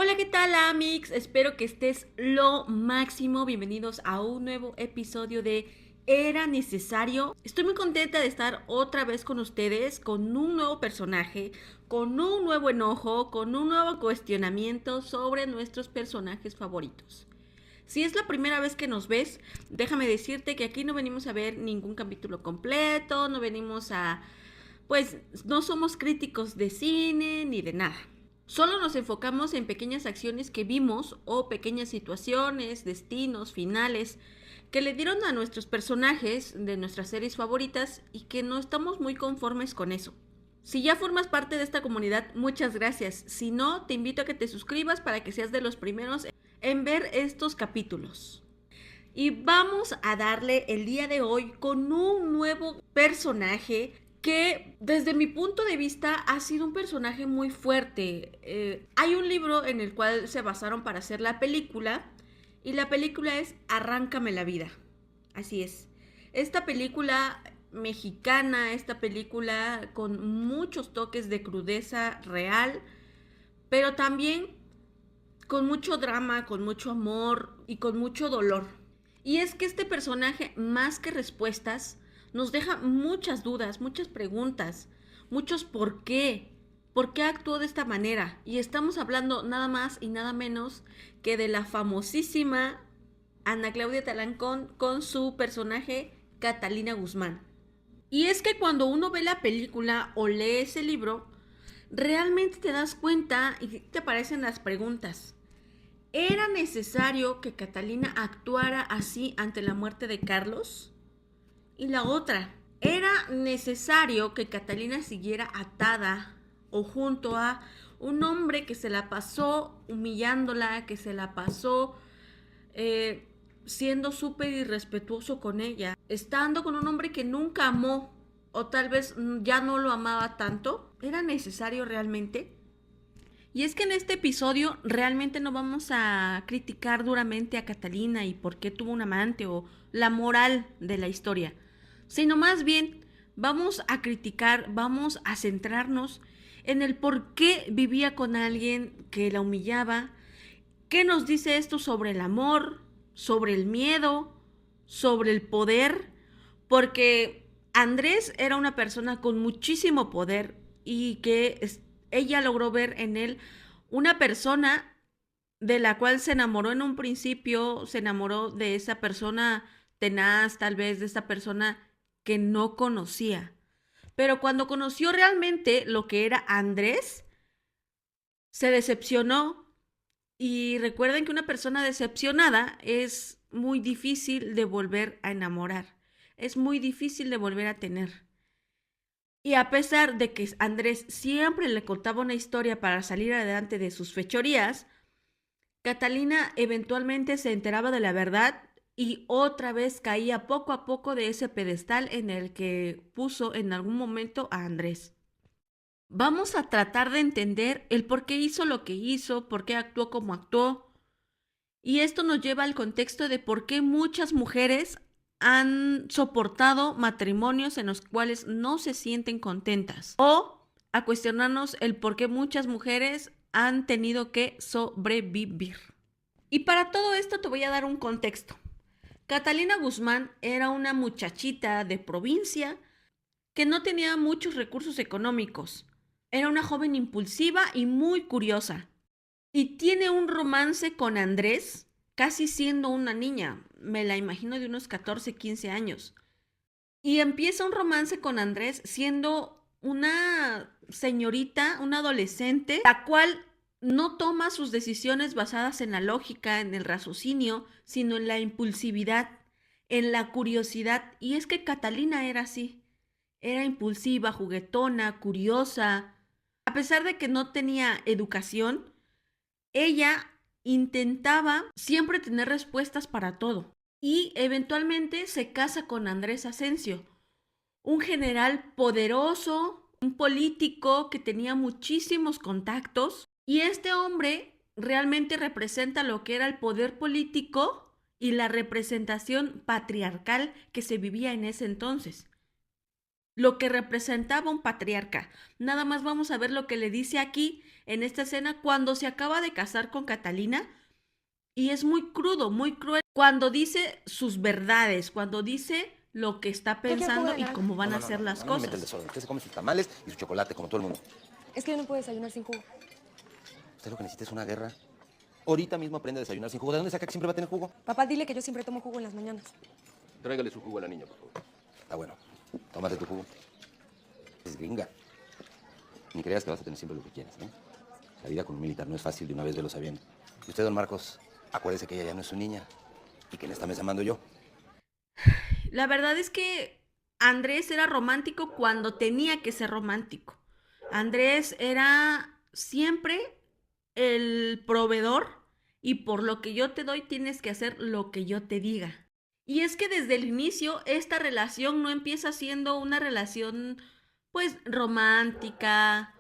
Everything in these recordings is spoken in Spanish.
Hola, ¿qué tal, Amix? Espero que estés lo máximo. Bienvenidos a un nuevo episodio de Era Necesario. Estoy muy contenta de estar otra vez con ustedes, con un nuevo personaje, con un nuevo enojo, con un nuevo cuestionamiento sobre nuestros personajes favoritos. Si es la primera vez que nos ves, déjame decirte que aquí no venimos a ver ningún capítulo completo, no venimos a... Pues no somos críticos de cine ni de nada. Solo nos enfocamos en pequeñas acciones que vimos o pequeñas situaciones, destinos, finales que le dieron a nuestros personajes de nuestras series favoritas y que no estamos muy conformes con eso. Si ya formas parte de esta comunidad, muchas gracias. Si no, te invito a que te suscribas para que seas de los primeros en ver estos capítulos. Y vamos a darle el día de hoy con un nuevo personaje que desde mi punto de vista ha sido un personaje muy fuerte. Hay un libro en el cual se basaron para hacer la película y la película es Arráncame la vida. Así es. Esta película mexicana, esta película con muchos toques de crudeza real, pero también con mucho drama, con mucho amor y con mucho dolor. Y es que este personaje, más que respuestas, nos deja muchas dudas, muchas preguntas, muchos por qué. ¿Por qué actuó de esta manera? Y estamos hablando nada más y nada menos que de la famosísima Ana Claudia Talancón con su personaje Catalina Guzmán. Y es que cuando uno ve la película o lee ese libro, realmente te das cuenta y te aparecen las preguntas. ¿Era necesario que Catalina actuara así ante la muerte de Carlos? Y la otra, ¿era necesario que Catalina siguiera atada o junto a un hombre que se la pasó humillándola, que se la pasó eh, siendo súper irrespetuoso con ella, estando con un hombre que nunca amó o tal vez ya no lo amaba tanto? ¿Era necesario realmente? Y es que en este episodio realmente no vamos a criticar duramente a Catalina y por qué tuvo un amante o la moral de la historia, sino más bien vamos a criticar, vamos a centrarnos en el por qué vivía con alguien que la humillaba, qué nos dice esto sobre el amor, sobre el miedo, sobre el poder, porque Andrés era una persona con muchísimo poder y que ella logró ver en él una persona de la cual se enamoró en un principio, se enamoró de esa persona tenaz, tal vez de esa persona que no conocía. Pero cuando conoció realmente lo que era Andrés, se decepcionó. Y recuerden que una persona decepcionada es muy difícil de volver a enamorar, es muy difícil de volver a tener. Y a pesar de que Andrés siempre le contaba una historia para salir adelante de sus fechorías, Catalina eventualmente se enteraba de la verdad y otra vez caía poco a poco de ese pedestal en el que puso en algún momento a Andrés. Vamos a tratar de entender el por qué hizo lo que hizo, por qué actuó como actuó. Y esto nos lleva al contexto de por qué muchas mujeres han soportado matrimonios en los cuales no se sienten contentas. O a cuestionarnos el por qué muchas mujeres han tenido que sobrevivir. Y para todo esto te voy a dar un contexto. Catalina Guzmán era una muchachita de provincia que no tenía muchos recursos económicos. Era una joven impulsiva y muy curiosa. Y tiene un romance con Andrés, casi siendo una niña, me la imagino de unos 14, 15 años. Y empieza un romance con Andrés siendo una señorita, una adolescente, la cual no toma sus decisiones basadas en la lógica, en el raciocinio, sino en la impulsividad, en la curiosidad. Y es que Catalina era así, era impulsiva, juguetona, curiosa. A pesar de que no tenía educación, ella intentaba siempre tener respuestas para todo y eventualmente se casa con Andrés Asensio, un general poderoso, un político que tenía muchísimos contactos y este hombre realmente representa lo que era el poder político y la representación patriarcal que se vivía en ese entonces. lo que representaba un patriarca. Nada más vamos a ver lo que le dice aquí en esta escena cuando se acaba de casar con Catalina. Y es muy crudo, muy cruel cuando dice sus verdades, cuando dice lo que está pensando y cómo van a ser las No me mete el cosas. desorden. Usted se come sus tamales y su chocolate, como todo el mundo. Es que yo no puedo desayunar sin jugo. Usted lo que necesita es una guerra. Ahorita mismo aprende a desayunar sin jugo. ¿De dónde saca que siempre va a tener jugo? Papá, dile que yo siempre tomo jugo en las mañanas. Tráigale su jugo a la niña, por favor. Está bueno. Tómate tu jugo. Es gringa. Ni creas que vas a tener siempre lo que quieras, ¿no? La vida con un militar no es fácil, de una vez velo sabiendo. Y usted, don Marcos, acuérdese que ella ya no es su niña y que en esta mesa mando yo. La verdad es que Andrés era romántico cuando tenía que ser romántico. Andrés era siempre el proveedor y por lo que yo te doy tienes que hacer lo que yo te diga. Y es que desde el inicio esta relación no empieza siendo una relación pues romántica,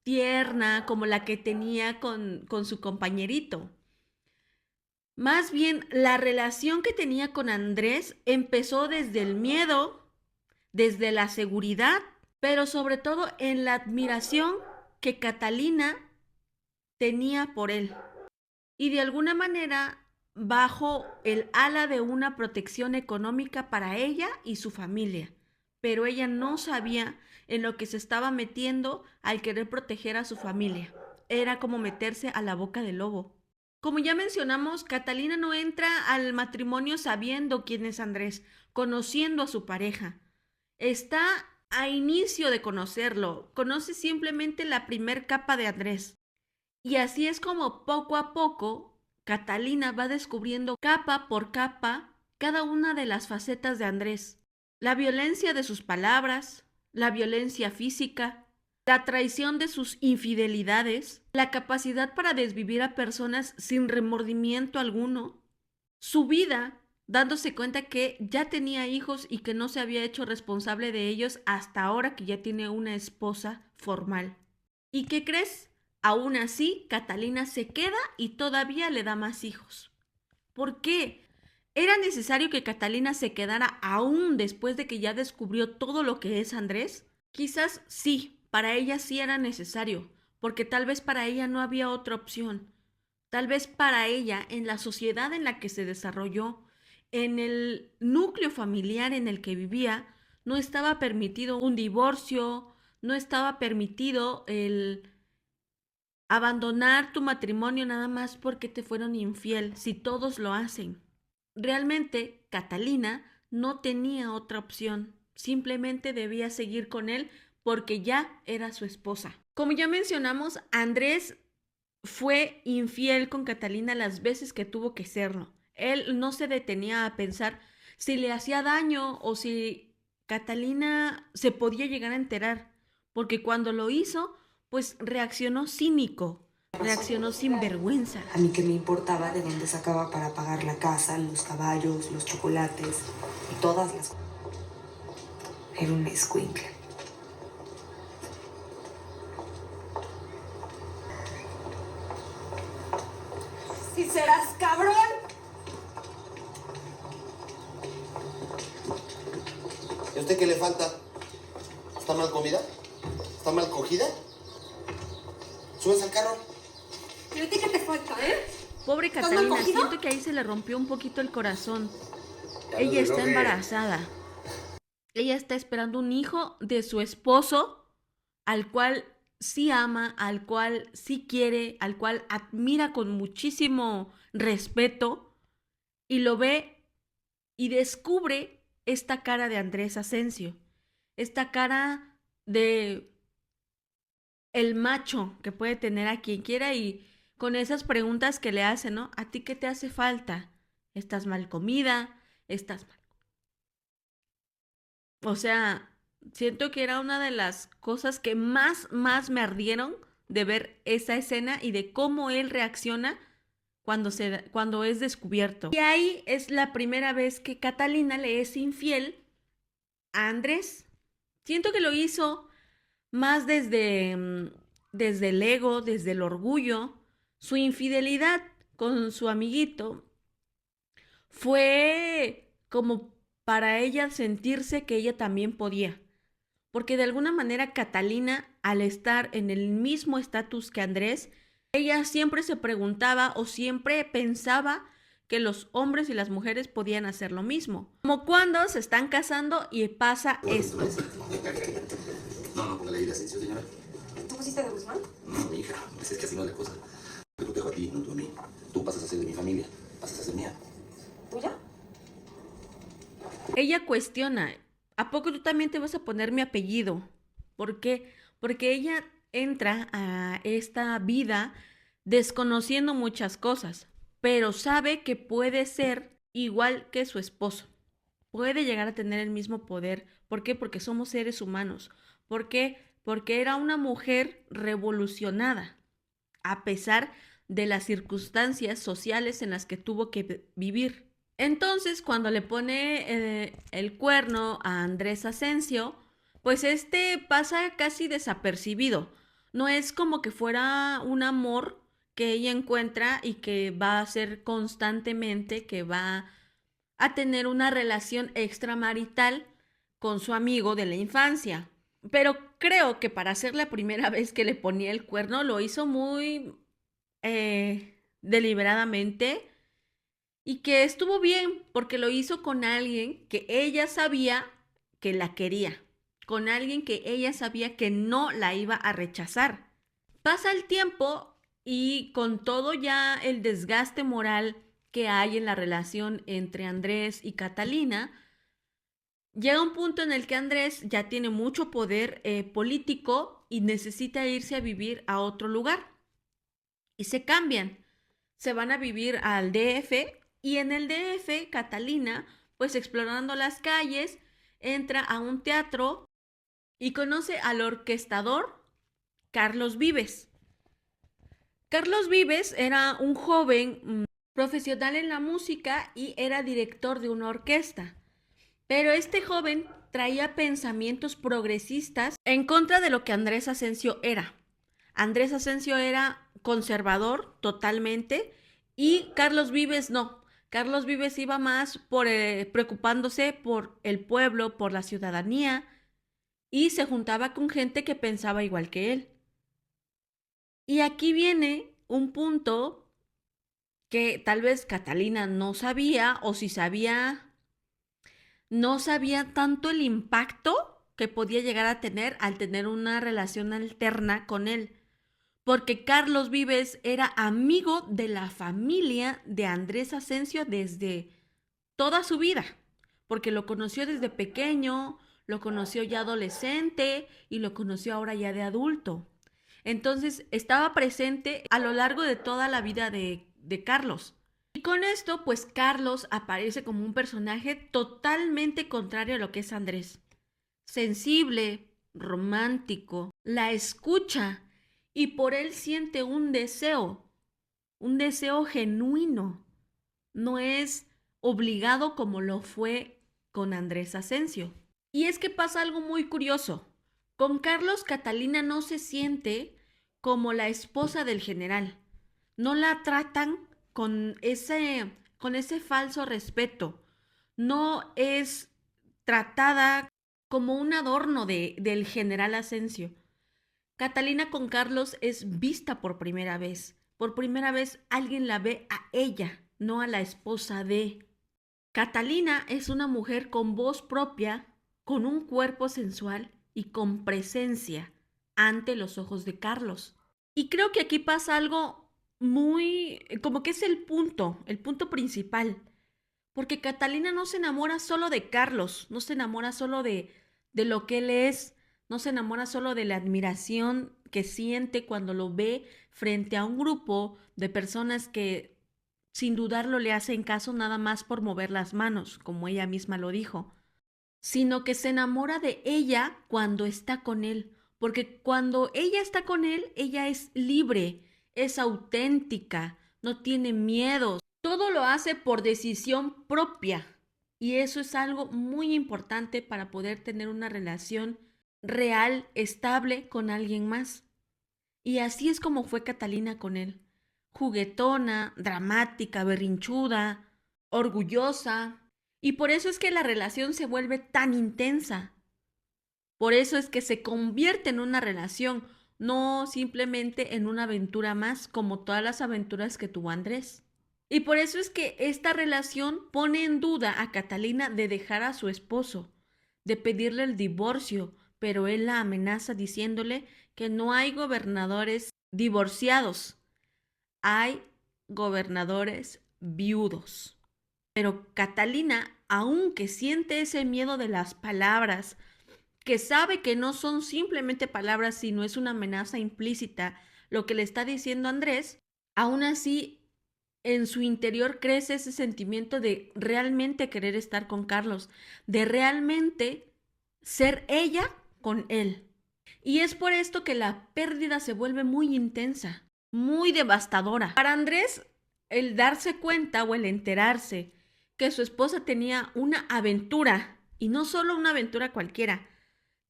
tierna, como la que tenía con su compañerito. Más bien, la relación que tenía con Andrés empezó desde el miedo, desde la seguridad, pero sobre todo en la admiración que Catalina tenía por él. Y de alguna manera, bajo el ala de una protección económica para ella y su familia. Pero ella no sabía en lo que se estaba metiendo al querer proteger a su familia. Era como meterse a la boca del lobo. Como ya mencionamos, Catalina no entra al matrimonio sabiendo quién es Andrés, conociendo a su pareja. Está a inicio de conocerlo, conoce simplemente la primer capa de Andrés. Y así es como poco a poco Catalina va descubriendo capa por capa cada una de las facetas de Andrés. La violencia de sus palabras, la violencia física, la traición de sus infidelidades, la capacidad para desvivir a personas sin remordimiento alguno, su vida dándose cuenta que ya tenía hijos y que no se había hecho responsable de ellos hasta ahora que ya tiene una esposa formal. ¿Y qué crees? Aún así, Catalina se queda y todavía le da más hijos. ¿Por qué? ¿Era necesario que Catalina se quedara aún después de que ya descubrió todo lo que es Andrés? Quizás sí, para ella sí era necesario, porque tal vez para ella no había otra opción. Tal vez para ella, en la sociedad en la que se desarrolló, en el núcleo familiar en el que vivía, no estaba permitido un divorcio, no estaba permitido el abandonar tu matrimonio nada más porque te fueron infiel, si todos lo hacen. Realmente, Catalina no tenía otra opción, simplemente debía seguir con él porque ya era su esposa. Como ya mencionamos, Andrés fue infiel con Catalina las veces que tuvo que serlo. Él no se detenía a pensar si le hacía daño o si Catalina se podía llegar a enterar, porque cuando lo hizo, pues reaccionó cínico, reaccionó sin vergüenza. A mí que me importaba de dónde sacaba para pagar la casa, los caballos, los chocolates y todas las cosas. Era un escuincle. ¡Si serás cabrón! ¿Y a usted qué le falta? ¿Está mal comida? ¿Está mal cogida? ¿Subes al carro? ¿Pero a ti qué te falta, eh? Pobre ¿Estás Catalina, mal cogido? siento que ahí se le rompió un poquito el corazón. Ya Ella lo está logré. embarazada. Ella está esperando un hijo de su esposo, al cual sí ama, al cual sí quiere, al cual admira con muchísimo respeto, y lo ve y descubre esta cara de Andrés Asensio, esta cara de el macho que puede tener a quien quiera y con esas preguntas que le hace, ¿no? ¿A ti qué te hace falta? ¿Estás mal comida? ¿Estás mal? O sea, siento que era una de las cosas que más me ardieron de ver esa escena y de cómo él reacciona cuando es descubierto. Y ahí es la primera vez que Catalina le es infiel a Andrés. Siento que lo hizo más desde el ego, desde el orgullo. Su infidelidad con su amiguito fue como para ella sentirse que ella también podía. porque de alguna manera Catalina, al estar en el mismo estatus que Andrés, ella siempre se preguntaba o siempre pensaba que los hombres y las mujeres podían hacer lo mismo. Como cuando se están casando y pasa esto. No, póngale ahí de Asensio, señora. ¿Tú pusiste de Guzmán? No, mi hija, pues es que así no es la cosa. Te protejo a ti, no tú a mí. Tú pasas a ser de mi familia, pasas a ser mía. ¿Tuya? Ella cuestiona, ¿a poco tú también te vas a poner mi apellido? ¿Por qué? Porque ella entra a esta vida desconociendo muchas cosas, pero sabe que puede ser igual que su esposo. Puede llegar a tener el mismo poder. ¿Por qué? Porque somos seres humanos. ¿Por qué? Porque era una mujer revolucionada, a pesar de las circunstancias sociales en las que tuvo que vivir. Entonces, cuando le pone el cuerno a Andrés Asensio, pues este pasa casi desapercibido. No es como que fuera un amor que ella encuentra y que va a ser constantemente, que va a tener una relación extramarital con su amigo de la infancia. Pero creo que para ser la primera vez que le ponía el cuerno lo hizo muy deliberadamente y que estuvo bien porque lo hizo con alguien que ella sabía que la quería, con alguien que ella sabía que no la iba a rechazar. Pasa el tiempo y con todo ya el desgaste moral que hay en la relación entre Andrés y Catalina, llega un punto en el que Andrés ya tiene mucho poder político y necesita irse a vivir a otro lugar. Y se cambian, se van a vivir al DF y en el DF Catalina, pues explorando las calles, entra a un teatro y conoce al orquestador Carlos Vives. Carlos Vives era un joven profesional en la música y era director de una orquesta. Pero este joven traía pensamientos progresistas en contra de lo que Andrés Asensio era. Andrés Asensio era conservador totalmente y Carlos Vives no. Carlos Vives iba más por preocupándose por el pueblo, por la ciudadanía y se juntaba con gente que pensaba igual que él. Y aquí viene un punto que tal vez Catalina no sabía o si sabía no sabía tanto el impacto que podía llegar a tener al tener una relación alterna con él, porque Carlos Vives era amigo de la familia de Andrés Asensio desde toda su vida, porque lo conoció desde pequeño, lo conoció ya adolescente y lo conoció ahora ya de adulto. Entonces estaba presente a lo largo de toda la vida de Carlos. Y con esto, pues Carlos aparece como un personaje totalmente contrario a lo que es Andrés. Sensible, romántico, la escucha y por él siente un deseo genuino. No es obligado como lo fue con Andrés Asensio. Y es que pasa algo muy curioso. Con Carlos, Catalina no se siente como la esposa del general. No la tratan con ese falso respeto. No es tratada como un adorno del general Asensio. Catalina con Carlos es vista por primera vez. Por primera vez alguien la ve a ella, no a la esposa de. Catalina es una mujer con voz propia, con un cuerpo sensual y con presencia ante los ojos de Carlos. Y creo que aquí pasa algo muy, como que es el punto principal, porque Catalina no se enamora solo de Carlos, no se enamora solo de lo que él es, no se enamora solo de la admiración que siente cuando lo ve frente a un grupo de personas que sin dudarlo le hacen caso nada más por mover las manos, como ella misma lo dijo, sino que se enamora de ella cuando está con él, porque cuando ella está con él, ella es libre, es auténtica, no tiene miedos, todo lo hace por decisión propia. Y eso es algo muy importante para poder tener una relación real, estable con alguien más. Y así es como fue Catalina con él. Juguetona, dramática, berrinchuda, orgullosa. Y por eso es que la relación se vuelve tan intensa. Por eso es que se convierte en una relación, no simplemente en una aventura más, como todas las aventuras que tuvo Andrés. Y por eso es que esta relación pone en duda a Catalina de dejar a su esposo, de pedirle el divorcio, pero él la amenaza diciéndole que no hay gobernadores divorciados, hay gobernadores viudos. Pero Catalina, aunque siente ese miedo de las palabras, que sabe que no son simplemente palabras, sino es una amenaza implícita, lo que le está diciendo Andrés, aún así en su interior crece ese sentimiento de realmente querer estar con Carlos, de realmente ser ella con él. Y es por esto que la pérdida se vuelve muy intensa, muy devastadora. Para Andrés, el darse cuenta o el enterarse que su esposa tenía una aventura, y no solo una aventura cualquiera,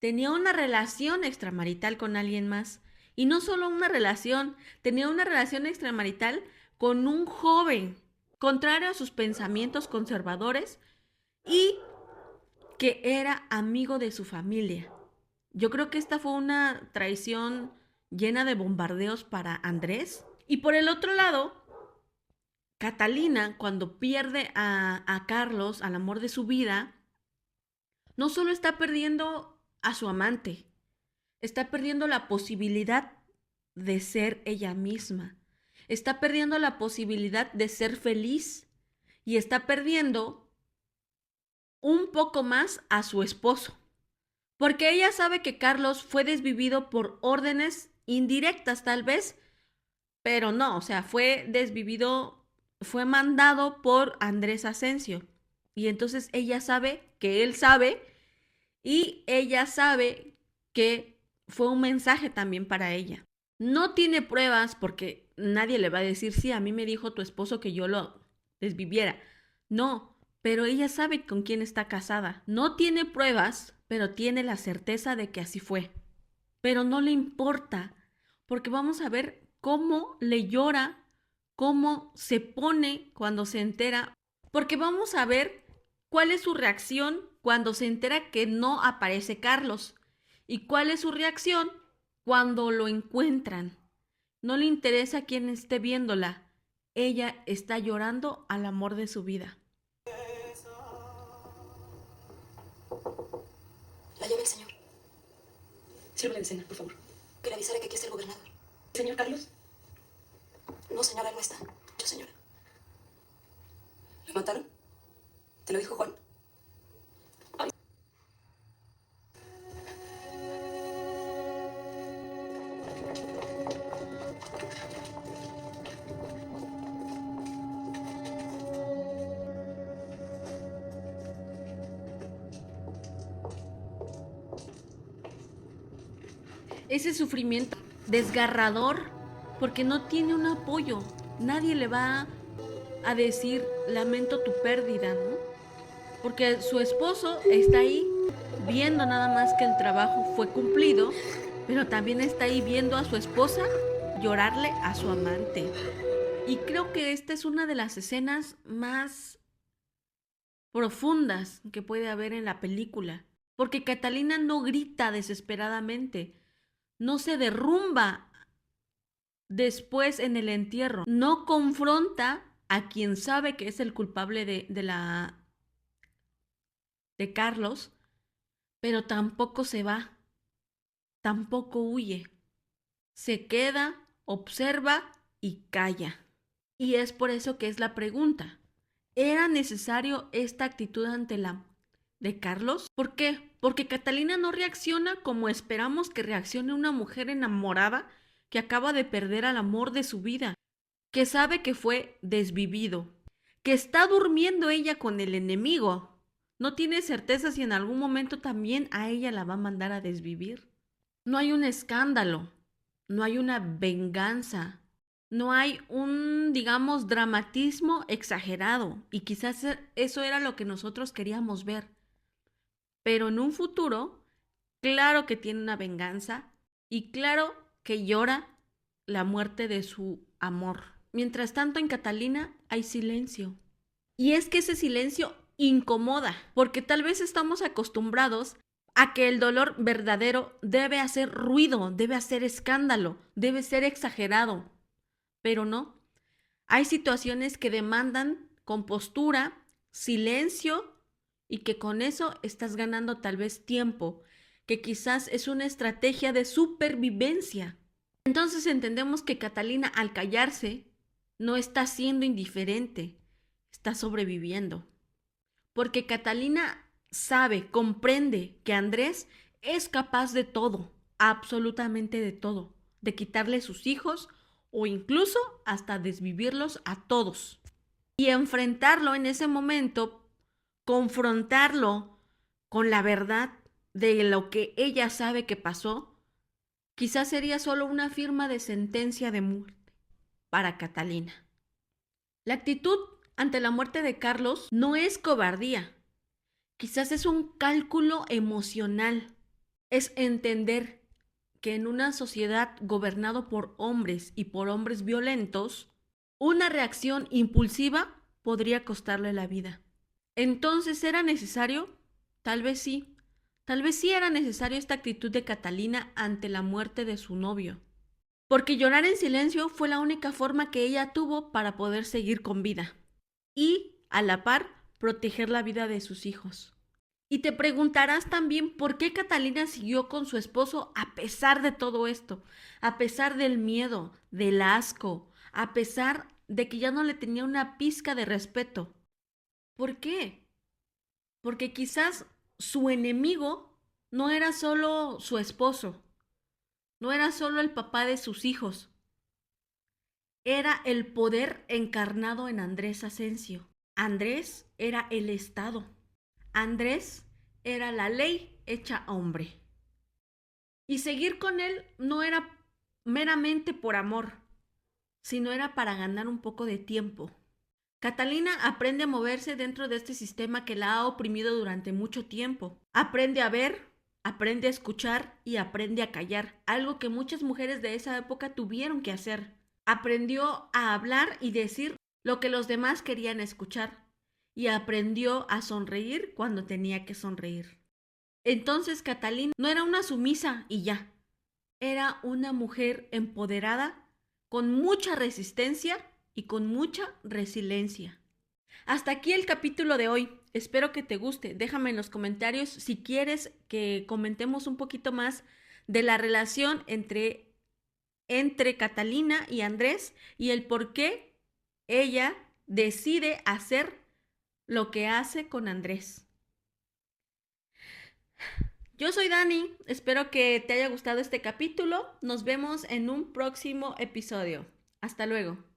tenía una relación extramarital con alguien más. Y no solo una relación, tenía una relación extramarital con un joven, contrario a sus pensamientos conservadores y que era amigo de su familia. Yo creo que esta fue una traición llena de bombardeos para Andrés. Y por el otro lado, Catalina, cuando pierde a Carlos, al amor de su vida, no solo está perdiendo a su amante, está perdiendo la posibilidad de ser ella misma. Está perdiendo la posibilidad de ser feliz y está perdiendo un poco más a su esposo. Porque ella sabe que Carlos fue desvivido por órdenes indirectas tal vez, pero no, o sea, fue desvivido, fue mandado por Andrés Asensio. Y entonces ella sabe que él sabe y ella sabe que fue un mensaje también para ella. No tiene pruebas porque nadie le va a decir, sí, a mí me dijo tu esposo que yo lo desviviera. No, pero ella sabe con quién está casada. No tiene pruebas, pero tiene la certeza de que así fue. Pero no le importa, porque vamos a ver cómo le llora, cómo se pone cuando se entera, porque vamos a ver cuál es su reacción cuando se entera que no aparece Carlos y cuál es su reacción cuando lo encuentran. No le interesa quién esté viéndola. Ella está llorando al amor de su vida. La llave el señor. Sírvele de cena, por favor. Que le avisara que aquí está el gobernador. ¿Señor Carlos? No, señora, él no está. Yo, señora. ¿Lo mataron? ¿Te lo dijo Juan? Ese sufrimiento desgarrador porque no tiene un apoyo. Nadie le va a decir lamento tu pérdida, ¿no? Porque su esposo está ahí viendo nada más que el trabajo fue cumplido, pero también está ahí viendo a su esposa llorarle a su amante. Y creo que esta es una de las escenas más profundas que puede haber en la película, porque Catalina no grita desesperadamente, no se derrumba después en el entierro, no confronta a quien sabe que es el culpable de Carlos, pero tampoco se va, tampoco huye, se queda, observa y calla. Y es por eso que es la pregunta, ¿era necesario esta actitud ante la de Carlos? ¿Por qué? Porque Catalina no reacciona como esperamos que reaccione una mujer enamorada que acaba de perder al amor de su vida, que sabe que fue desvivido, que está durmiendo ella con el enemigo. No tiene certeza si en algún momento también a ella la va a mandar a desvivir. No hay un escándalo, no hay una venganza, no hay un, digamos, dramatismo exagerado. Y quizás eso era lo que nosotros queríamos ver. Pero en un futuro, claro que tiene una venganza y claro que llora la muerte de su amor. Mientras tanto, en Catalina hay silencio. Y es que ese silencio incomoda, porque tal vez estamos acostumbrados a que el dolor verdadero debe hacer ruido, debe hacer escándalo, debe ser exagerado. Pero no. Hay situaciones que demandan compostura, silencio y que con eso estás ganando tal vez tiempo, que quizás es una estrategia de supervivencia. Entonces entendemos que Catalina al callarse no está siendo indiferente, está sobreviviendo. Porque Catalina sabe, comprende que Andrés es capaz de todo, absolutamente de todo, de quitarle sus hijos o incluso hasta desvivirlos a todos. Y enfrentarlo en ese momento, confrontarlo con la verdad de lo que ella sabe que pasó, quizás sería solo una firma de sentencia de muerte para Catalina. La actitud ante la muerte de Carlos no es cobardía, quizás es un cálculo emocional, es entender que en una sociedad gobernada por hombres y por hombres violentos, una reacción impulsiva podría costarle la vida. Entonces, ¿era necesario? Tal vez sí. Tal vez sí era necesario esta actitud de Catalina ante la muerte de su novio. Porque llorar en silencio fue la única forma que ella tuvo para poder seguir con vida. Y, a la par, proteger la vida de sus hijos. Y te preguntarás también por qué Catalina siguió con su esposo a pesar de todo esto, a pesar del miedo, del asco, a pesar de que ya no le tenía una pizca de respeto. ¿Por qué? Porque quizás su enemigo no era solo su esposo, no era solo el papá de sus hijos, era el poder encarnado en Andrés Asensio. Andrés era el Estado. Andrés era la ley hecha hombre. Y seguir con él no era meramente por amor, sino era para ganar un poco de tiempo. Catalina aprende a moverse dentro de este sistema que la ha oprimido durante mucho tiempo. Aprende a ver, aprende a escuchar y aprende a callar, algo que muchas mujeres de esa época tuvieron que hacer. Aprendió a hablar y decir lo que los demás querían escuchar y aprendió a sonreír cuando tenía que sonreír. Entonces Catalina no era una sumisa y ya, era una mujer empoderada, con mucha resistencia y con mucha resiliencia. Hasta aquí el capítulo de hoy. Espero que te guste. Déjame en los comentarios si quieres que comentemos un poquito más de la relación entre Catalina y Andrés y el por qué ella decide hacer lo que hace con Andrés. Yo soy Dani, espero que te haya gustado este capítulo. Nos vemos en un próximo episodio. Hasta luego.